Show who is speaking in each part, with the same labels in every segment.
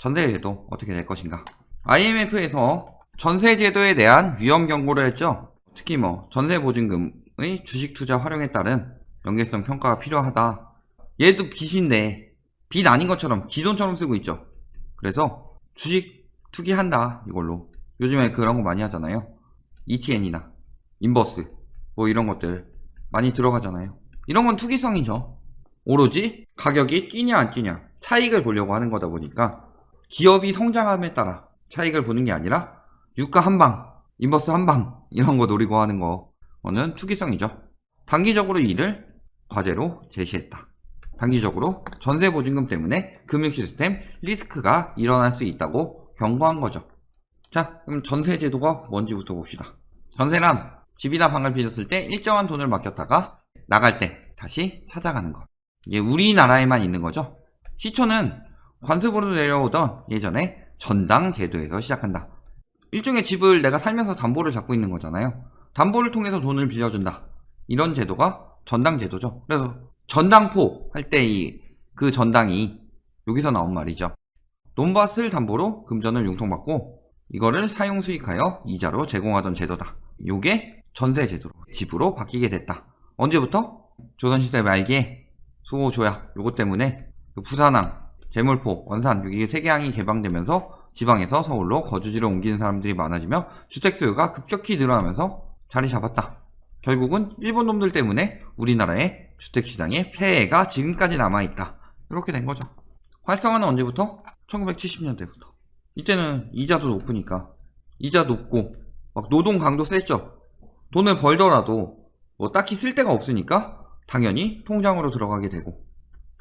Speaker 1: 전세제도 어떻게 될 것인가. IMF에서 전세제도에 대한 위험 경고를 했죠. 특히 전세보증금의 주식투자 활용에 따른 연계성 평가가 필요하다. 얘도 빚인데 빚 아닌 것처럼 기존처럼 쓰고 있죠. 그래서 주식 투기한다 이걸로. 요즘에 그런 거 많이 하잖아요. ETN이나 인버스 이런 것들 많이 들어가잖아요. 이런 건 투기성이죠. 오로지 가격이 뛰냐 안 뛰냐 차익을 보려고 하는 거다 보니까 기업이 성장함에 따라 차익을 보는 게 아니라 유가 한방, 인버스 한방 이런 거 노리고 하는 거는 투기성이죠. 단기적으로 이를 과제로 제시했다. 단기적으로 전세보증금 때문에 금융시스템 리스크가 일어날 수 있다고 경고한 거죠. 자, 그럼 전세제도가 뭔지부터 봅시다. 전세란 집이나 방을 빚었을 때 일정한 돈을 맡겼다가 나갈 때 다시 찾아가는 것. 이게 우리나라에만 있는 거죠. 시초는 관습으로 내려오던 예전에 전당제도에서 시작한다. 일종의 집을 내가 살면서 담보를 잡고 있는 거잖아요. 담보를 통해서 돈을 빌려준다. 이런 제도가 전당제도죠. 그래서 전당포 할 때 그 전당이 여기서 나온 말이죠. 논밭을 담보로 금전을 융통받고 이거를 사용 수익하여 이자로 제공하던 제도다. 요게 전세제도로 집으로 바뀌게 됐다. 언제부터? 조선시대 말기에 수호조약 요거 때문에 부산항, 제물포, 원산 여기 세 개항이 개방되면서 지방에서 서울로 거주지를 옮기는 사람들이 많아지며 주택 수요가 급격히 늘어나면서 자리 잡았다. 결국은 일본 놈들 때문에 우리나라의 주택시장에 폐해가 지금까지 남아있다. 이렇게 된 거죠. 활성화는 언제부터? 1970년대부터. 이때는 이자도 높으니까 이자 높고 막 노동 강도 셌죠. 돈을 벌더라도 딱히 쓸 데가 없으니까 당연히 통장으로 들어가게 되고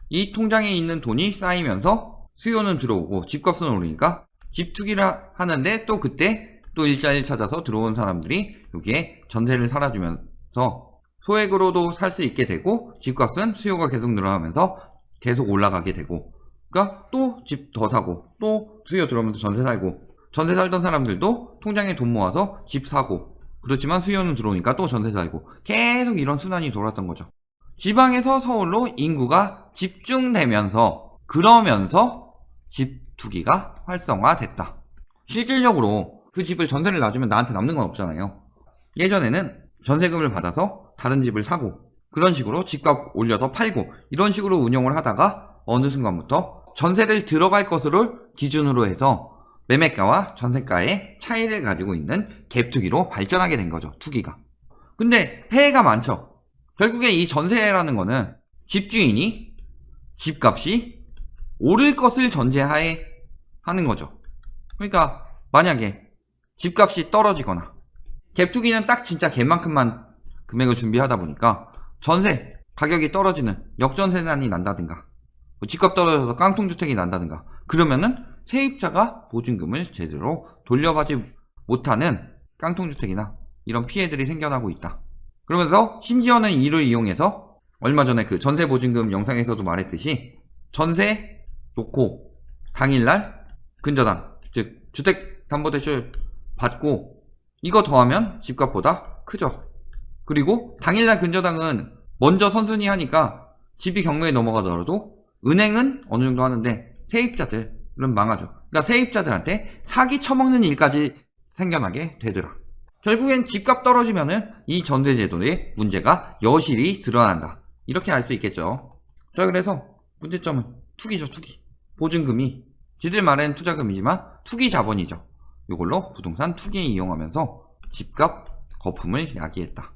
Speaker 1: 이 통장에 있는 돈이 쌓이면서 수요는 들어오고 집값은 오르니까 집 투기를 하는데 또 그때 또 일자리를 찾아서 들어온 사람들이 여기에 전세를 살아주면서 소액으로도 살 수 있게 되고 집값은 수요가 계속 늘어나면서 계속 올라가게 되고 그러니까 또 집 더 사고 또 수요 들어오면서 전세 살고 전세 살던 사람들도 통장에 돈 모아서 집 사고 그렇지만 수요는 들어오니까 또 전세 살고 계속 이런 순환이 돌았던 거죠. 지방에서 서울로 인구가 집중되면서 그러면서 집 투기가 활성화됐다. 실질적으로 그 집을 전세를 놔주면 나한테 남는 건 없잖아요. 예전에는 전세금을 받아서 다른 집을 사고 그런 식으로 집값 올려서 팔고 이런 식으로 운영을 하다가 어느 순간부터 전세를 들어갈 것으로 기준으로 해서 매매가와 전세가의 차이를 가지고 있는 갭투기로 발전하게 된 거죠. 투기가. 근데 폐해가 많죠. 결국에 이 전세라는 거는 집주인이 집값이 오를 것을 전제하에 하는 거죠. 그러니까 만약에 집값이 떨어지거나 갭투기는 딱 진짜 갭만큼만 금액을 준비하다 보니까 전세 가격이 떨어지는 역전세난이 난다든가 집값 떨어져서 깡통주택이 난다든가 그러면은 세입자가 보증금을 제대로 돌려받지 못하는 깡통주택이나 이런 피해들이 생겨나고 있다. 그러면서 심지어는 이를 이용해서 얼마 전에 그 전세보증금 영상에서도 말했듯이 전세 놓고 당일날 근저당 즉 주택담보대출 받고 이거 더하면 집값보다 크죠. 그리고 당일날 근저당은 먼저 선순위 하니까 집이 경매에 넘어가더라도 은행은 어느 정도 하는데 세입자들은 망하죠. 그러니까 세입자들한테 사기 쳐먹는 일까지 생겨나게 되더라. 결국엔 집값 떨어지면은 이 전세제도의 문제가 여실히 드러난다. 이렇게 알 수 있겠죠. 자, 그래서 문제점은 투기죠, 투기. 보증금이 지들 말에는 투자금이지만 투기 자본이죠. 이걸로 부동산 투기에 이용하면서 집값 거품을 야기했다.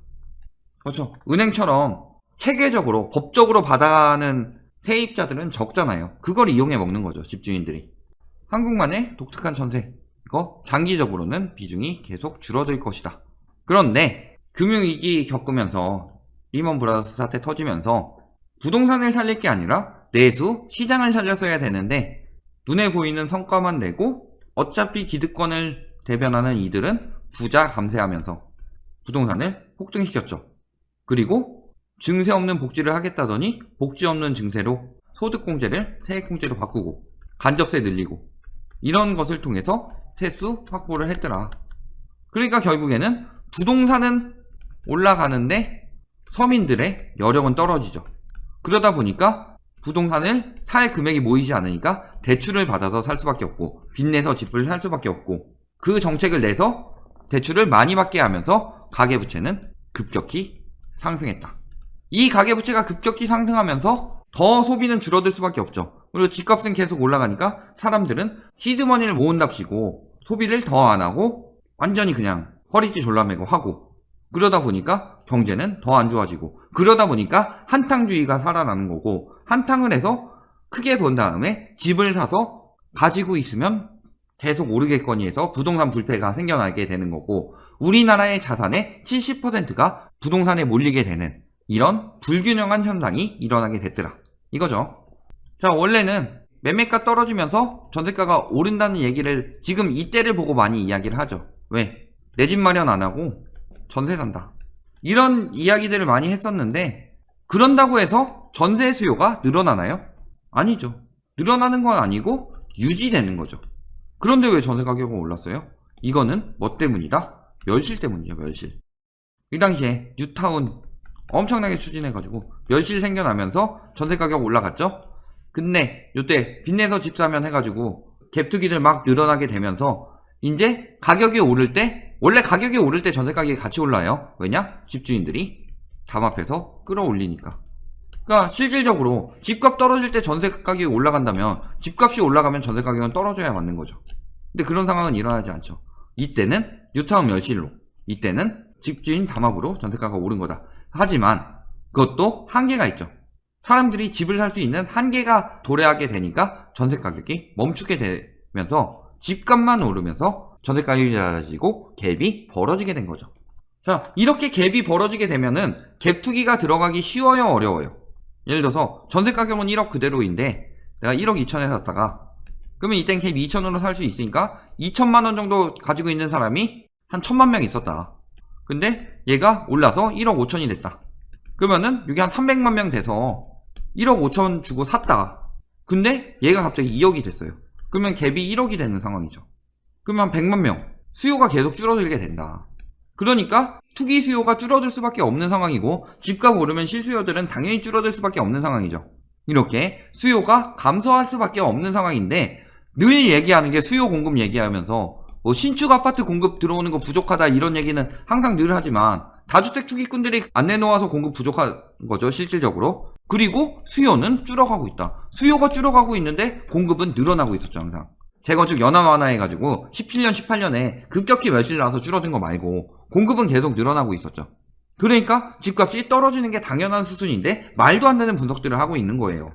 Speaker 1: 그렇죠. 은행처럼 체계적으로 법적으로 받아가는 세입자들은 적잖아요. 그걸 이용해 먹는 거죠, 집주인들이. 한국만의 독특한 전세. 이거 장기적으로는 비중이 계속 줄어들 것이다. 그런데 금융위기 겪으면서 리먼 브라더스 사태 터지면서 부동산을 살릴 게 아니라 내수 시장을 살렸어야 되는데 눈에 보이는 성과만 내고 어차피 기득권을 대변하는 이들은 부자 감세하면서 부동산을 폭등시켰죠. 그리고 증세 없는 복지를 하겠다더니 복지 없는 증세로 소득공제를 세액공제로 바꾸고 간접세 늘리고 이런 것을 통해서 세수 확보를 했더라. 그러니까 결국에는 부동산은 올라가는데 서민들의 여력은 떨어지죠. 그러다 보니까 부동산을 살 금액이 모이지 않으니까 대출을 받아서 살 수밖에 없고 빚내서 집을 살 수밖에 없고 그 정책을 내서 대출을 많이 받게 하면서 가계부채는 급격히 상승했다. 이 가계부채가 급격히 상승하면서 더 소비는 줄어들 수밖에 없죠. 그리고 집값은 계속 올라가니까 사람들은 시드머니를 모은답시고 소비를 더 안 하고 완전히 그냥 허리띠 졸라매고 하고 그러다 보니까 경제는 더 안 좋아지고 그러다 보니까 한탕주의가 살아나는 거고 한탕을 해서 크게 번 다음에 집을 사서 가지고 있으면 계속 오르겠거니 해서 부동산 불패가 생겨나게 되는 거고 우리나라의 자산의 70%가 부동산에 몰리게 되는 이런 불균형한 현상이 일어나게 됐더라. 이거죠. 자, 원래는 매매가 떨어지면서 전세가가 오른다는 얘기를 지금 이때를 보고 많이 이야기를 하죠. 왜? 내 집 마련 안 하고 전세 산다. 이런 이야기들을 많이 했었는데 그런다고 해서 전세 수요가 늘어나나요? 아니죠. 늘어나는 건 아니고 유지되는 거죠. 그런데 왜 전세 가격은 올랐어요? 이거는 뭐 때문이다? 멸실 때문이죠. 멸실. 이 당시에 뉴타운 엄청나게 추진해가지고 멸실 생겨나면서 전세 가격 올라갔죠? 근데 요때 빚내서 집 사면 해가지고 갭투기들 막 늘어나게 되면서 이제 가격이 오를 때 원래 가격이 오를 때 전세 가격이 같이 올라요. 왜냐? 집주인들이 담합해서 끌어올리니까. 그러니까 실질적으로 집값 떨어질 때 전세 가격이 올라간다면 집값이 올라가면 전세 가격은 떨어져야 맞는 거죠. 근데 그런 상황은 일어나지 않죠. 이때는 뉴타운 멸실로, 이때는 집주인 담합으로 전세가가 오른 거다. 하지만 그것도 한계가 있죠. 사람들이 집을 살 수 있는 한계가 도래하게 되니까 전세 가격이 멈추게 되면서 집값만 오르면서 전세 가격이 낮아지고 갭이 벌어지게 된 거죠. 자, 이렇게 갭이 벌어지게 되면은 갭 투기가 들어가기 쉬워요, 어려워요? 예를 들어서 전세 가격은 1억 그대로인데 내가 1억 2천에 샀다가 그러면 이땐 갭 2천으로 살 수 있으니까 2천만 원 정도 가지고 있는 사람이 한 1,000만 명 있었다. 근데 얘가 올라서 1억 5천이 됐다. 그러면은 이게 한 300만 명 돼서 1억 5천 주고 샀다. 근데 얘가 갑자기 2억이 됐어요. 그러면 갭이 1억이 되는 상황이죠. 그러면 100만 명 수요가 계속 줄어들게 된다. 그러니까 투기 수요가 줄어들 수밖에 없는 상황이고 집값 오르면 실수요들은 당연히 줄어들 수밖에 없는 상황이죠. 이렇게 수요가 감소할 수밖에 없는 상황인데 늘 얘기하는 게 수요 공급 얘기하면서 뭐 신축 아파트 공급 들어오는 거 부족하다 이런 얘기는 항상 늘 하지만 다주택 투기꾼들이 안 내놓아서 공급 부족한 거죠, 실질적으로. 그리고 수요는 줄어가고 있다. 수요가 줄어가고 있는데 공급은 늘어나고 있었죠, 항상. 재건축 연한 완화해가지고 17년, 18년에 급격히 멸실 나서 줄어든 거 말고 공급은 계속 늘어나고 있었죠. 그러니까 집값이 떨어지는 게 당연한 수순인데 말도 안 되는 분석들을 하고 있는 거예요.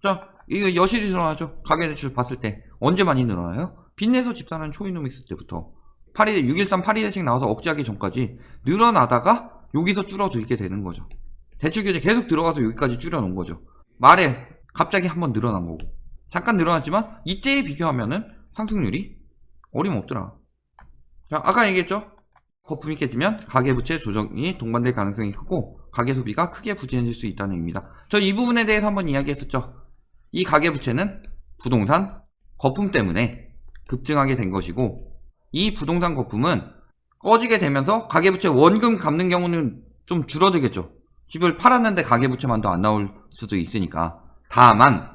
Speaker 1: 자, 이거 여실히 드러나죠. 가계대출 봤을 때 언제 많이 늘어나요? 빚내서 집 사는 초이노믹스 때부터 6.13 파리 대책 나와서 억제하기 전까지 늘어나다가 여기서 줄어들게 되는 거죠. 대출 규제 계속 들어가서 여기까지 줄여놓은 거죠. 말에 갑자기 한번 늘어난 거고 잠깐 늘어났지만 이때에 비교하면은 상승률이 어림없더라. 자, 아까 얘기했죠. 거품이 깨지면 가계부채 조정이 동반될 가능성이 크고 가계소비가 크게 부진해질 수 있다는 의미다. 저 이 부분에 대해서 한번 이야기했었죠. 이 가계부채는 부동산 거품 때문에 급증하게 된 것이고 이 부동산 거품은 꺼지게 되면서 가계부채 원금 갚는 경우는 좀 줄어들겠죠. 집을 팔았는데 가계부채만 더 안 나올 수도 있으니까. 다만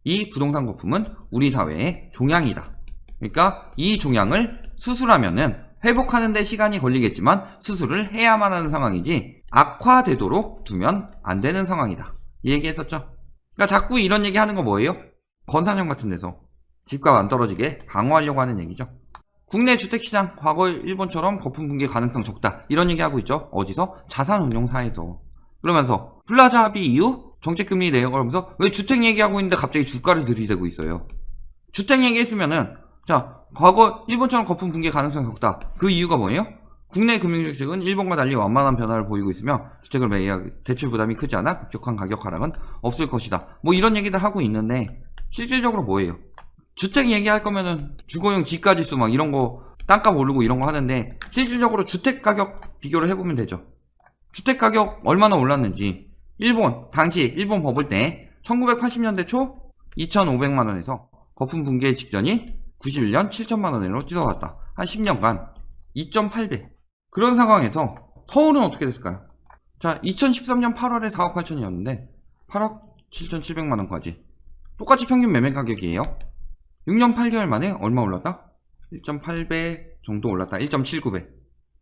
Speaker 1: 이 부동산 거품은 우리 사회의 종양이다. 그러니까 이 종양을 수술하면은 회복하는 데 시간이 걸리겠지만 수술을 해야만 하는 상황이지 악화되도록 두면 안 되는 상황이다. 이 얘기 했었죠. 그러니까 자꾸 이런 얘기 하는 거 뭐예요? 건산형 같은 데서 집값 안 떨어지게 방어하려고 하는 얘기죠. 국내 주택시장 과거 일본처럼 거품 붕괴 가능성 적다. 이런 얘기 하고 있죠. 어디서? 자산운용사에서. 그러면서 플라자 합의 이후 정책금리 내려가면서 왜 주택 얘기하고 있는데 갑자기 주가를 들이대고 있어요. 주택 얘기했으면은 자, 과거 일본처럼 거품 붕괴 가능성이 적다. 그 이유가 뭐예요? 국내 금융정책은 일본과 달리 완만한 변화를 보이고 있으며 주택을 매입하기 대출 부담이 크지 않아 급격한 가격 하락은 없을 것이다. 뭐 이런 얘기들 하고 있는데 실질적으로 뭐예요? 주택 얘기할 거면은 주거용 지가지수 막 이런 거 땅값 오르고 이런 거 하는데 실질적으로 주택 가격 비교를 해보면 되죠. 주택 가격 얼마나 올랐는지 당시 일본 버블 때 1980년대 초 2,500만원에서 거품 붕괴 직전인 91년 7천만원으로 뛰어갔다. 한 10년간 2.8배. 그런 상황에서 서울은 어떻게 됐을까요? 자, 2013년 8월에 4억 8천이었는데 8억 7,700만원까지. 똑같이 평균 매매 가격이에요. 6년 8개월 만에 얼마 올랐다? 1.8배 정도 올랐다. 1.79배.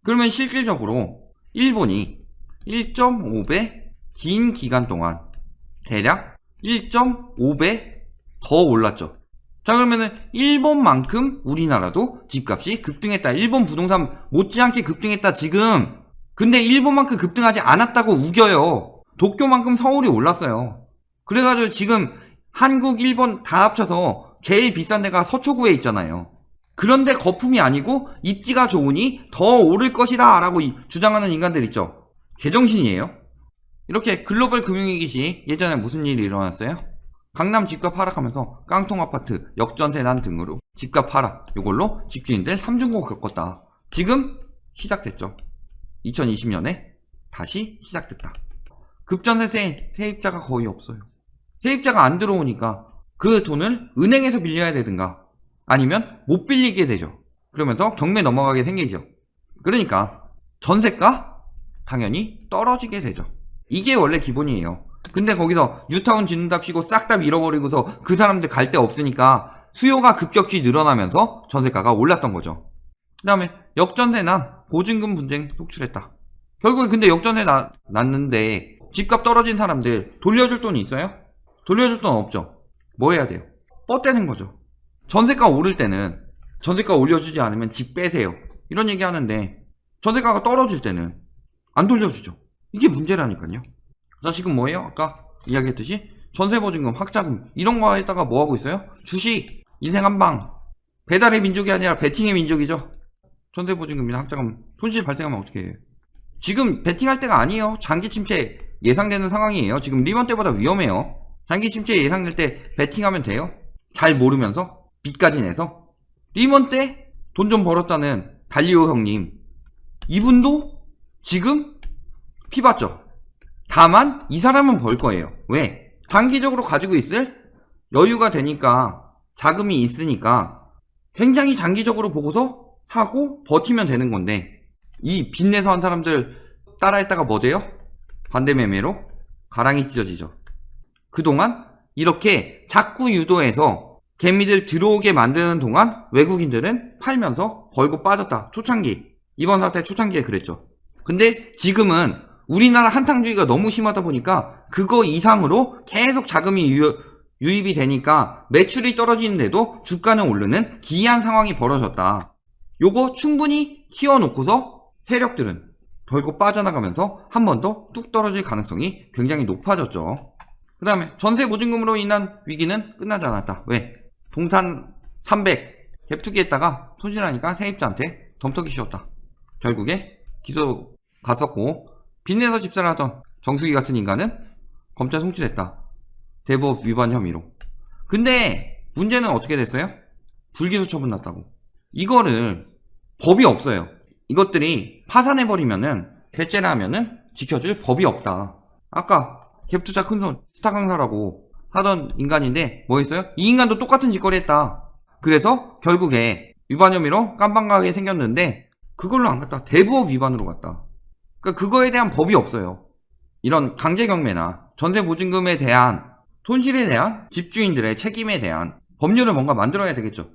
Speaker 1: 그러면 실질적으로 일본이 1.5배 긴 기간 동안 대략 1.5배 더 올랐죠. 자, 그러면은 일본만큼 우리나라도 집값이 급등했다. 일본 부동산 못지않게 급등했다 지금. 근데 일본만큼 급등하지 않았다고 우겨요. 도쿄만큼 서울이 올랐어요. 그래가지고 지금 한국, 일본 다 합쳐서 제일 비싼 데가 서초구에 있잖아요. 그런데 거품이 아니고 입지가 좋으니 더 오를 것이다 라고 주장하는 인간들 있죠. 개정신이에요. 이렇게 글로벌 금융위기 시 예전에 무슨 일이 일어났어요? 강남 집값 하락하면서 깡통 아파트, 역전세난 등으로 집값 하락, 이걸로 집주인들 삼중고 겪었다. 지금 시작됐죠. 2020년에 다시 시작됐다. 급전세 세입자가 거의 없어요. 세입자가 안 들어오니까 그 돈을 은행에서 빌려야 되든가 아니면 못 빌리게 되죠. 그러면서 경매 넘어가게 생기죠. 그러니까 전세가 당연히 떨어지게 되죠. 이게 원래 기본이에요. 근데 거기서 뉴타운 짓는답시고 싹 다 밀어버리고서 그 사람들 갈 데 없으니까 수요가 급격히 늘어나면서 전세가가 올랐던 거죠. 그 다음에 역전세난 보증금 분쟁 속출했다. 결국에 근데 역전세 났는데 집값 떨어진 사람들 돌려줄 돈이 있어요? 돌려줄 돈 없죠. 뭐 해야 돼요? 뻗대는 거죠. 전세가 오를 때는 전세가 올려주지 않으면 집 빼세요. 이런 얘기 하는데 전세가가 떨어질 때는 안 돌려주죠. 이게 문제라니까요. 자, 지금 뭐예요? 아까 이야기했듯이 전세보증금, 학자금 이런 거에다가 뭐 하고 있어요? 주식, 인생 한방. 배달의 민족이 아니라 베팅의 민족이죠. 전세보증금이나 학자금 손실 발생하면 어떻게 해요? 지금 베팅할 때가 아니에요. 장기 침체 예상되는 상황이에요. 지금 리먼 때보다 위험해요. 장기 침체 예상될 때 베팅하면 돼요. 잘 모르면서 빚까지 내서. 리먼 때 돈 좀 벌었다는 달리오 형님, 이분도 지금 피 봤죠. 다만 이 사람은 벌 거예요. 왜? 단기적으로 가지고 있을 여유가 되니까, 자금이 있으니까 굉장히 장기적으로 보고서 사고 버티면 되는 건데, 이 빚내서 한 사람들 따라했다가 뭐 돼요? 반대 매매로 가랑이 찢어지죠. 그동안 이렇게 자꾸 유도해서 개미들 들어오게 만드는 동안 외국인들은 팔면서 벌고 빠졌다. 초창기, 이번 사태 초창기에 그랬죠. 근데 지금은 우리나라 한탕주의가 너무 심하다 보니까 그거 이상으로 계속 자금이 유입이 되니까 매출이 떨어지는데도 주가는 오르는 기이한 상황이 벌어졌다. 요거 충분히 키워놓고서 세력들은 벌고 빠져나가면서 한 번 더 뚝 떨어질 가능성이 굉장히 높아졌죠. 그 다음에 전세보증금으로 인한 위기는 끝나지 않았다. 왜? 동탄 300 갭투기 했다가 손실하니까 세입자한테 덤터기 씌웠다. 결국에 기소 갔었고, 빚내서 집사를 하던 정수기 같은 인간은 검찰 송치됐다. 대부업 위반 혐의로. 근데 문제는 어떻게 됐어요? 불기소 처분 났다고. 이거를 법이 없어요. 이것들이 파산해버리면은, 배째라 하면은 지켜줄 법이 없다. 아까 갭투자 큰손 스타 강사라고 하던 인간인데 뭐 했어요? 이 인간도 똑같은 짓거리 했다. 그래서 결국에 위반 혐의로 깜빵가게 생겼는데 그걸로 안 갔다. 대부업 위반으로 갔다. 그러니까 그거에 대한 법이 없어요. 이런 강제경매나 전세보증금에 대한 손실에 대한 집주인들의 책임에 대한 법률을 뭔가 만들어야 되겠죠.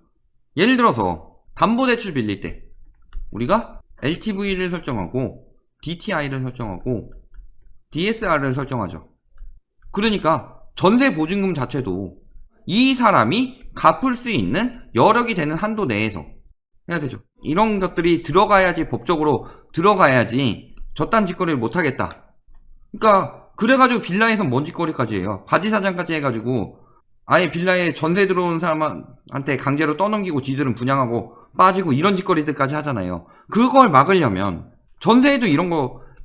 Speaker 1: 예를 들어서 담보대출 빌릴 때 우리가 LTV를 설정하고 DTI를 설정하고 DSR을 설정하죠. 그러니까 전세보증금 자체도 이 사람이 갚을 수 있는 여력이 되는 한도 내에서 해야 되죠. 이런 것들이 들어가야지, 법적으로 들어가야지 저딴 짓거리를 못하겠다. 그러니까 그래가지고 빌라에서 뭔 짓거리까지 해요. 바지사장까지 해가지고 아예 빌라에 전세 들어오는 사람한테 강제로 떠넘기고 지들은 분양하고 빠지고 이런 짓거리들까지 하잖아요. 그걸 막으려면 전세에도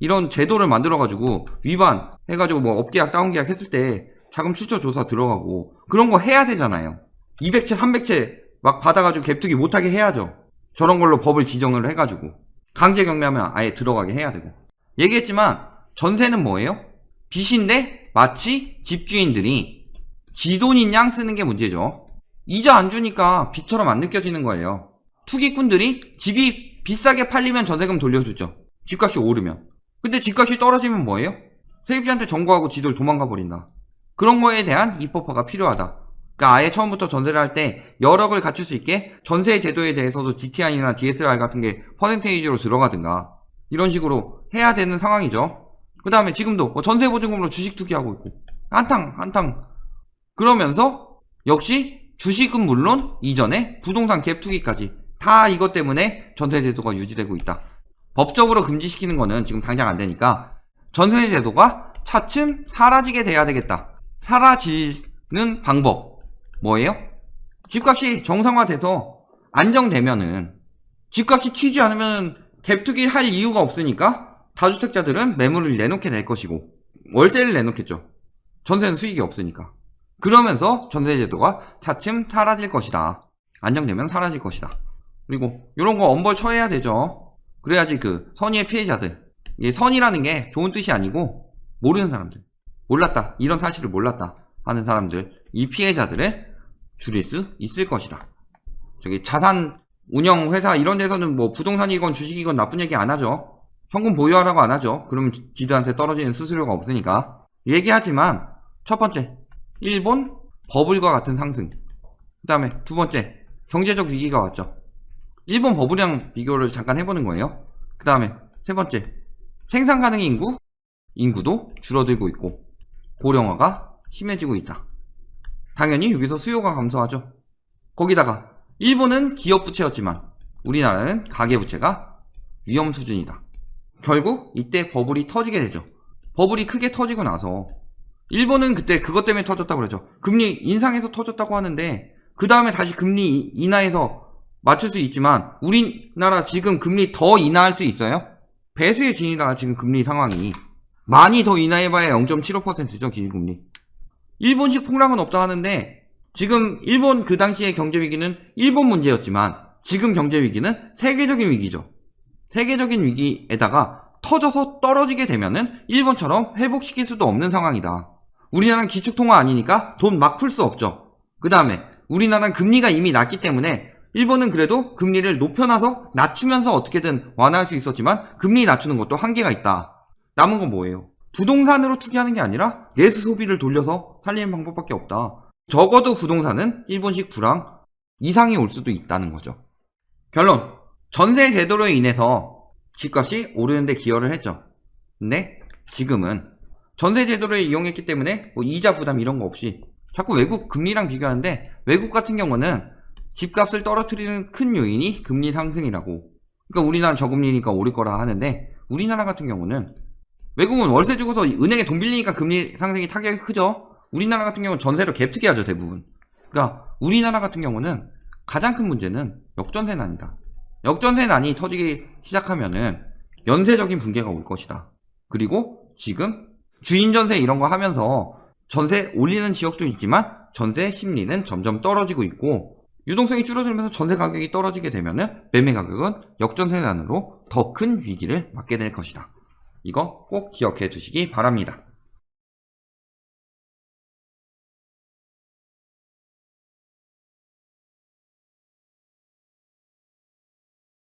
Speaker 1: 이런 제도를 만들어가지고 위반 해가지고 뭐 업계약 다운계약 했을 때 자금 출처 조사 들어가고 그런 거 해야 되잖아요. 200채 300채 막 받아가지고 갭투기 못하게 해야죠. 저런 걸로 법을 지정을 해가지고 강제 경매하면 아예 들어가게 해야 되고. 얘기했지만 전세는 뭐예요? 빚인데 마치 집주인들이 지돈인 양 쓰는 게 문제죠. 이자 안 주니까 빚처럼 안 느껴지는 거예요. 투기꾼들이 집이 비싸게 팔리면 전세금 돌려주죠. 집값이 오르면. 근데 집값이 떨어지면 뭐예요? 세입자한테 정거하고 지들 도망가 버린다. 그런 거에 대한 입법화가 필요하다. 그러니까 아예 처음부터 전세를 할 때 여력을 갖출 수 있게 전세 제도에 대해서도 DTI나 DSR 같은 게 퍼센테이지로 들어가든가 이런 식으로 해야 되는 상황이죠. 그 다음에 지금도 뭐 전세보증금으로 주식 투기하고 있고 한탕 그러면서 역시 주식은 물론 이전에 부동산 갭 투기까지 다 이것 때문에 전세제도가 유지되고 있다. 법적으로 금지시키는 거는 지금 당장 안 되니까 전세제도가 차츰 사라지게 돼야 되겠다. 사라지는 방법 뭐예요? 집값이 정상화돼서 안정되면은 집값이 튀지 않으면 갭투기를 할 이유가 없으니까 다주택자들은 매물을 내놓게 될 것이고 월세를 내놓겠죠. 전세는 수익이 없으니까. 그러면서 전세제도가 차츰 사라질 것이다. 안정되면 사라질 것이다. 그리고 이런 거 엄벌 처해야 되죠. 그래야지 그 선의의 피해자들, 이게 선이라는 게 좋은 뜻이 아니고 모르는 사람들, 몰랐다, 이런 사실을 몰랐다 하는 사람들, 이 피해자들을 줄일 수 있을 것이다. 저기 자산 운영 회사 이런 데서는 뭐 부동산이건 주식이건 나쁜 얘기 안 하죠. 현금 보유하라고 안 하죠. 그러면 지들한테 떨어지는 수수료가 없으니까. 얘기하지만 첫 번째, 일본 버블과 같은 상승. 그 다음에 두 번째, 경제적 위기가 왔죠. 일본 버블이랑 비교를 잠깐 해보는 거예요. 그 다음에 세 번째, 생산 가능 인구도 줄어들고 있고 고령화가 심해지고 있다. 당연히 여기서 수요가 감소하죠. 거기다가 일본은 기업 부채였지만 우리나라는 가계 부채가 위험 수준이다. 결국 이때 버블이 터지게 되죠. 버블이 크게 터지고 나서 일본은 그때 그것 때문에 터졌다고 그러죠. 금리 인상해서 터졌다고 하는데 그 다음에 다시 금리 인하해서 맞출 수 있지만 우리나라 지금 금리 더 인하할 수 있어요? 배수의 진이다. 지금 금리 상황이 많이 더 인하해봐야 0.75%죠. 기준금리. 일본식 폭락은 없다 하는데 지금 일본 그 당시의 경제위기는 일본 문제였지만 지금 경제위기는 세계적인 위기죠. 세계적인 위기에다가 터져서 떨어지게 되면은 일본처럼 회복시킬 수도 없는 상황이다. 우리나라는 기축통화 아니니까 돈 막 풀 수 없죠. 그 다음에 우리나라는 금리가 이미 낮기 때문에 일본은 그래도 금리를 높여놔서 낮추면서 어떻게든 완화할 수 있었지만 금리 낮추는 것도 한계가 있다. 남은 건 뭐예요? 부동산으로 투기하는 게 아니라 내수 소비를 돌려서 살리는 방법밖에 없다. 적어도 부동산은 일본식 불황 이상이 올 수도 있다는 거죠. 결론, 전세 제도로 인해서 집값이 오르는데 기여를 했죠. 근데 지금은 전세 제도를 이용했기 때문에 뭐 이자 부담 이런 거 없이 자꾸 외국 금리랑 비교하는데 외국 같은 경우는 집값을 떨어뜨리는 큰 요인이 금리 상승이라고. 그러니까 우리나라는 저금리니까 오를 거라 하는데 우리나라 같은 경우는 외국은 월세 주고서 은행에 돈 빌리니까 금리 상승이 타격이 크죠. 우리나라 같은 경우는 전세로 갭투기 하죠, 대부분. 그러니까 우리나라 같은 경우는 가장 큰 문제는 역전세난이다. 역전세난이 터지기 시작하면은 연쇄적인 붕괴가 올 것이다. 그리고 지금 주인전세 이런 거 하면서 전세 올리는 지역도 있지만 전세 심리는 점점 떨어지고 있고 유동성이 줄어들면서 전세 가격이 떨어지게 되면은 매매 가격은 역전세난으로 더 큰 위기를 맞게 될 것이다. 이거 꼭 기억해 두시기 바랍니다.